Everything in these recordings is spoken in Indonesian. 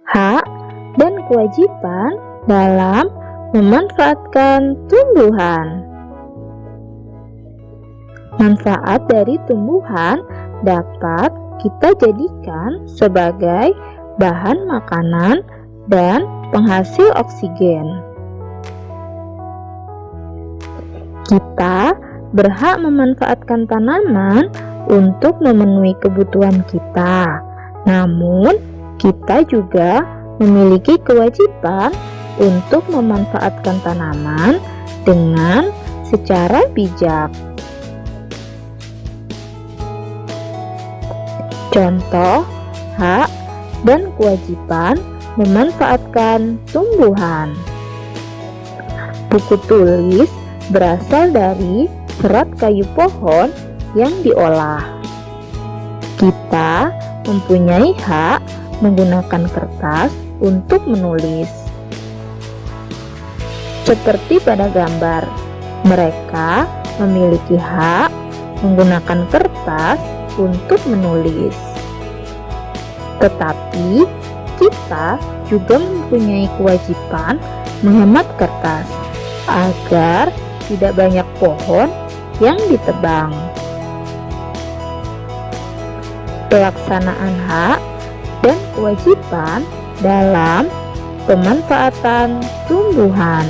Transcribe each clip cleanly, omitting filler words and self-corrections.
hak dan kewajiban dalam memanfaatkan tumbuhan. Manfaat dari tumbuhan dapat kita jadikan sebagai bahan makanan dan penghasil oksigen. Kita berhak memanfaatkan tanaman untuk memenuhi kebutuhan kita. Namun, kita juga memiliki kewajiban untuk memanfaatkan tanaman dengan secara bijak. Contoh, hak dan kewajiban memanfaatkan tumbuhan. Buku tulis berasal dari serat kayu pohon yang diolah. Kita mempunyai hak menggunakan kertas untuk menulis. Seperti pada gambar, mereka memiliki hak menggunakan kertas untuk menulis. Tetapi kita juga mempunyai kewajiban menghemat kertas agar tidak banyak pohon yang ditebang. Pelaksanaan hak dan kewajiban dalam pemanfaatan tumbuhan.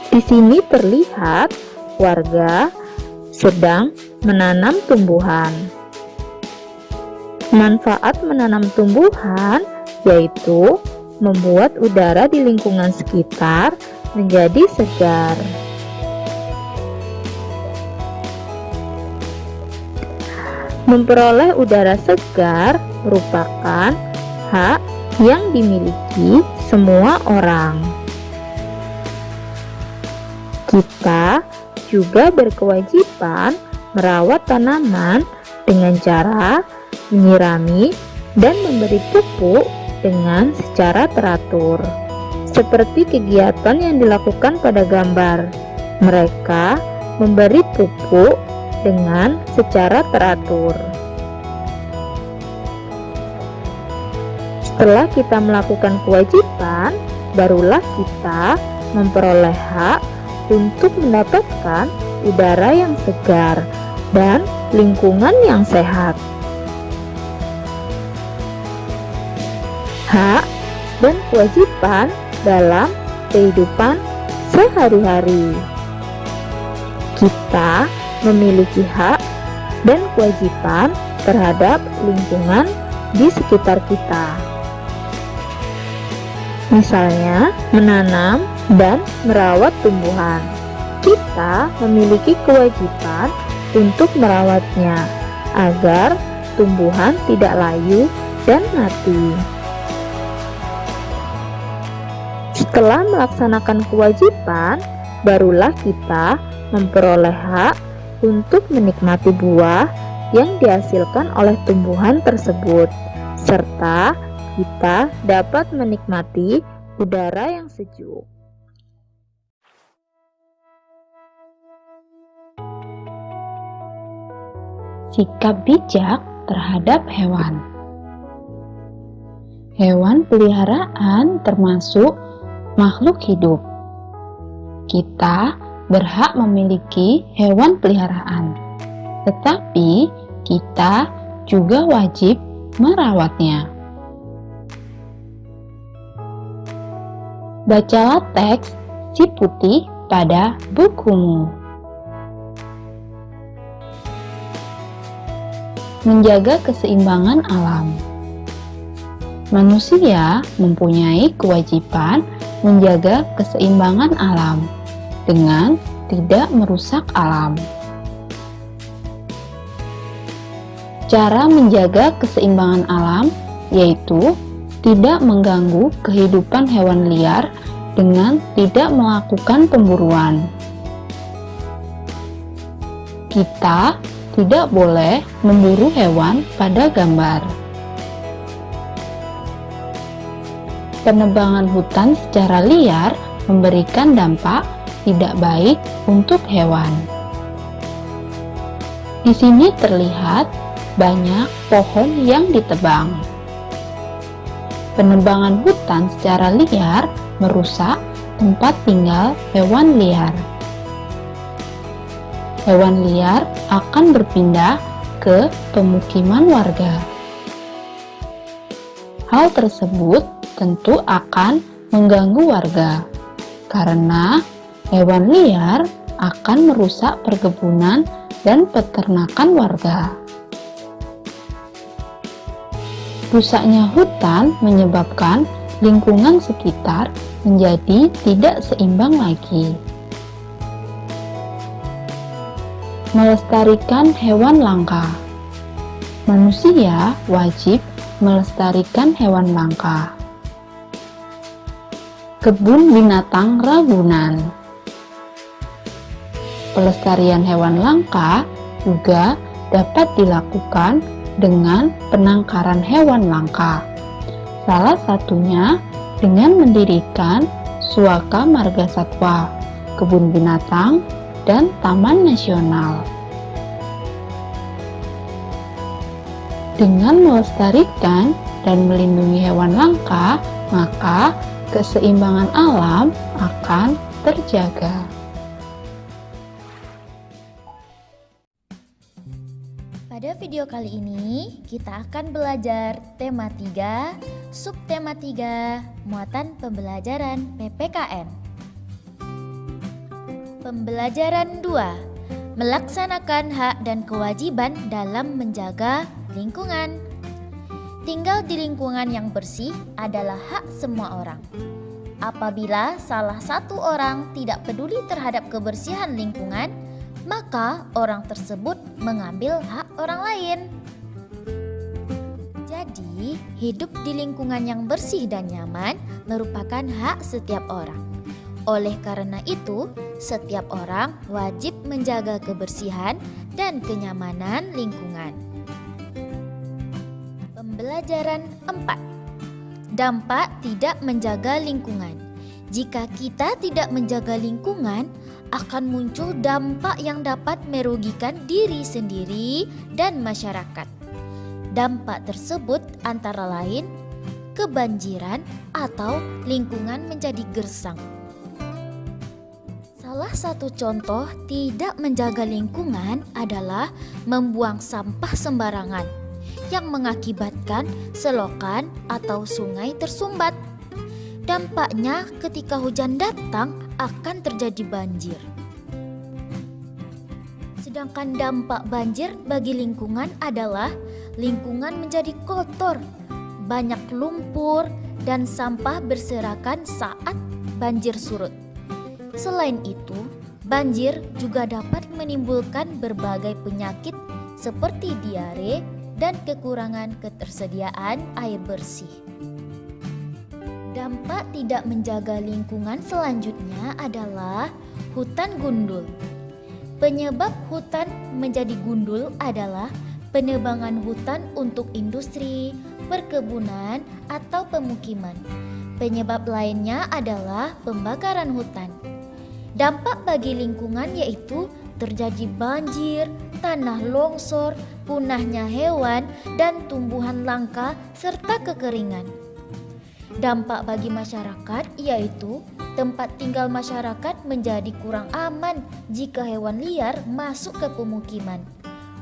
Di sini terlihat warga sedang menanam tumbuhan. Manfaat menanam tumbuhan yaitu membuat udara di lingkungan sekitar menjadi segar. Memperoleh udara segar merupakan hak yang dimiliki semua orang. Kita juga berkewajiban merawat tanaman dengan cara menyirami dan memberi pupuk dengan secara teratur. Seperti kegiatan yang dilakukan pada gambar, mereka memberi pupuk dengan secara teratur. Setelah kita melakukan kewajiban, barulah kita memperoleh hak untuk mendapatkan udara yang segar dan lingkungan yang sehat. Hak dan kewajiban dalam kehidupan sehari-hari. Kita memiliki hak dan kewajiban terhadap lingkungan di sekitar kita. Misalnya, menanam dan merawat tumbuhan. Kita memiliki kewajiban untuk merawatnya agar tumbuhan tidak layu dan mati. Setelah melaksanakan kewajiban, barulah kita memperoleh hak untuk menikmati buah yang dihasilkan oleh tumbuhan tersebut, serta kita dapat menikmati udara yang sejuk. Sikap bijak terhadap hewan. Hewan peliharaan termasuk makhluk hidup. Kita berhak memiliki hewan peliharaan, tetapi kita juga wajib merawatnya. Bacalah teks si putih pada bukumu. Menjaga keseimbangan alam. Manusia mempunyai kewajiban menjaga keseimbangan alam dengan tidak merusak alam. Cara menjaga keseimbangan alam yaitu tidak mengganggu kehidupan hewan liar dengan tidak melakukan pemburuan. Kita tidak boleh memburu hewan pada gambar. Penebangan hutan secara liar memberikan dampak tidak baik untuk hewan. Di sini terlihat banyak pohon yang ditebang. Penebangan hutan secara liar merusak tempat tinggal hewan liar. Hewan liar akan berpindah ke pemukiman warga. Hal tersebut tentu akan mengganggu warga, karena hewan liar akan merusak perkebunan dan peternakan warga. Rusaknya hutan menyebabkan lingkungan sekitar menjadi tidak seimbang lagi. Melestarikan hewan langka. Manusia wajib melestarikan hewan langka. Kebun binatang Ragunan. Pelestarian hewan langka juga dapat dilakukan dengan penangkaran hewan langka. Salah satunya dengan mendirikan Suaka Marga Satwa, kebun binatang, dan taman nasional. Dengan melestarikan dan melindungi hewan langka, maka keseimbangan alam akan terjaga. Pada video kali ini, kita akan belajar tema 3, subtema 3, muatan pembelajaran PPKN. Pembelajaran 2, melaksanakan hak dan kewajiban dalam menjaga lingkungan. Tinggal di lingkungan yang bersih adalah hak semua orang. Apabila salah satu orang tidak peduli terhadap kebersihan lingkungan, maka orang tersebut mengambil hak orang lain. Jadi, hidup di lingkungan yang bersih dan nyaman merupakan hak setiap orang. Oleh karena itu, setiap orang wajib menjaga kebersihan dan kenyamanan lingkungan. Pembelajaran 4. Dampak tidak menjaga lingkungan. Jika kita tidak menjaga lingkungan, akan muncul dampak yang dapat merugikan diri sendiri dan masyarakat. Dampak tersebut antara lain kebanjiran atau lingkungan menjadi gersang. Salah satu contoh tidak menjaga lingkungan adalah membuang sampah sembarangan yang mengakibatkan selokan atau sungai tersumbat. Dampaknya ketika hujan datang akan terjadi banjir. Sedangkan dampak banjir bagi lingkungan adalah lingkungan menjadi kotor, banyak lumpur dan sampah berserakan saat banjir surut. Selain itu, banjir juga dapat menimbulkan berbagai penyakit seperti diare dan kekurangan ketersediaan air bersih. Dampak tidak menjaga lingkungan selanjutnya adalah hutan gundul. Penyebab hutan menjadi gundul adalah penebangan hutan untuk industri, perkebunan, atau pemukiman. Penyebab lainnya adalah pembakaran hutan. Dampak bagi lingkungan yaitu terjadi banjir, tanah longsor, punahnya hewan dan tumbuhan langka, serta kekeringan. Dampak bagi masyarakat yaitu tempat tinggal masyarakat menjadi kurang aman jika hewan liar masuk ke pemukiman.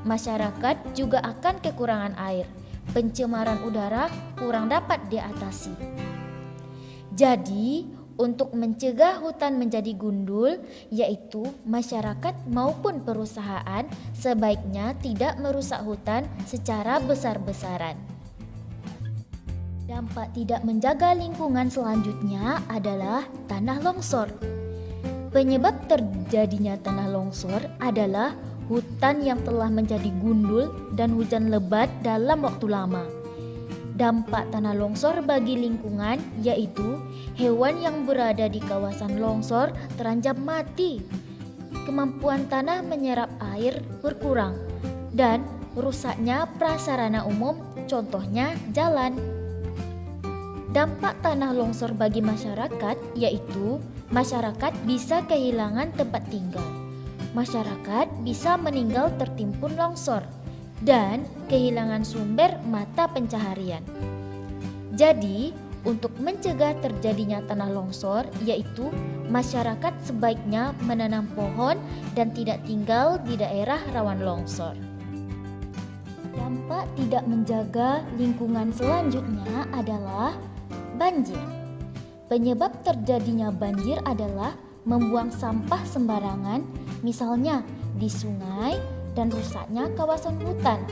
Masyarakat juga akan kekurangan air. Pencemaran udara kurang dapat diatasi. Jadi, untuk mencegah hutan menjadi gundul, yaitu masyarakat maupun perusahaan sebaiknya tidak merusak hutan secara besar-besaran. Dampak tidak menjaga lingkungan selanjutnya adalah tanah longsor. Penyebab terjadinya tanah longsor adalah hutan yang telah menjadi gundul dan hujan lebat dalam waktu lama. Dampak tanah longsor bagi lingkungan yaitu hewan yang berada di kawasan longsor terancam mati. Kemampuan tanah menyerap air berkurang dan rusaknya prasarana umum, contohnya jalan. Dampak tanah longsor bagi masyarakat yaitu masyarakat bisa kehilangan tempat tinggal. Masyarakat bisa meninggal tertimbun longsor dan kehilangan sumber mata pencaharian. Jadi, untuk mencegah terjadinya tanah longsor, yaitu masyarakat sebaiknya menanam pohon dan tidak tinggal di daerah rawan longsor. Dampak tidak menjaga lingkungan selanjutnya adalah banjir. Penyebab terjadinya banjir adalah membuang sampah sembarangan, misalnya di sungai, dan rusaknya kawasan hutan.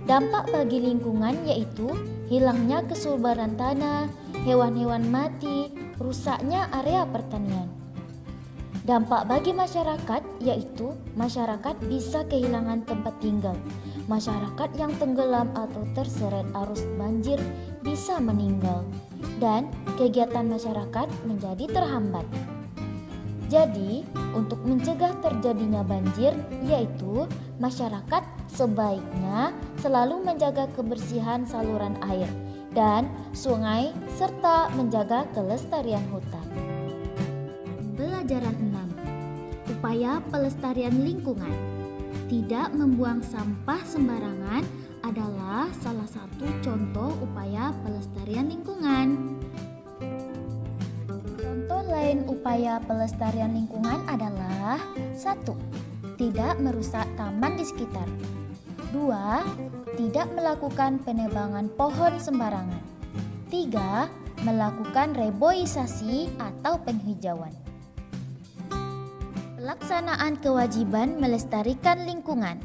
Dampak bagi lingkungan yaitu hilangnya kesuburan tanah, hewan-hewan mati, rusaknya area pertanian. Dampak bagi masyarakat yaitu masyarakat bisa kehilangan tempat tinggal. Masyarakat yang tenggelam atau terseret arus banjir bisa meninggal dan kegiatan masyarakat menjadi terhambat. Jadi, untuk mencegah terjadinya banjir, yaitu masyarakat sebaiknya selalu menjaga kebersihan saluran air dan sungai serta menjaga kelestarian hutan. Pelajaran 6. Upaya pelestarian lingkungan. Tidak membuang sampah sembarangan adalah salah satu contoh upaya pelestarian lingkungan. Contoh lain upaya pelestarian lingkungan adalah 1. Tidak merusak taman di sekitar. 2. Tidak melakukan penebangan pohon sembarangan. 3. Melakukan reboisasi atau penghijauan. Pelaksanaan kewajiban melestarikan lingkungan.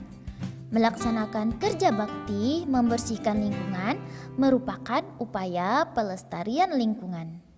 Melaksanakan kerja bakti membersihkan lingkungan merupakan upaya pelestarian lingkungan.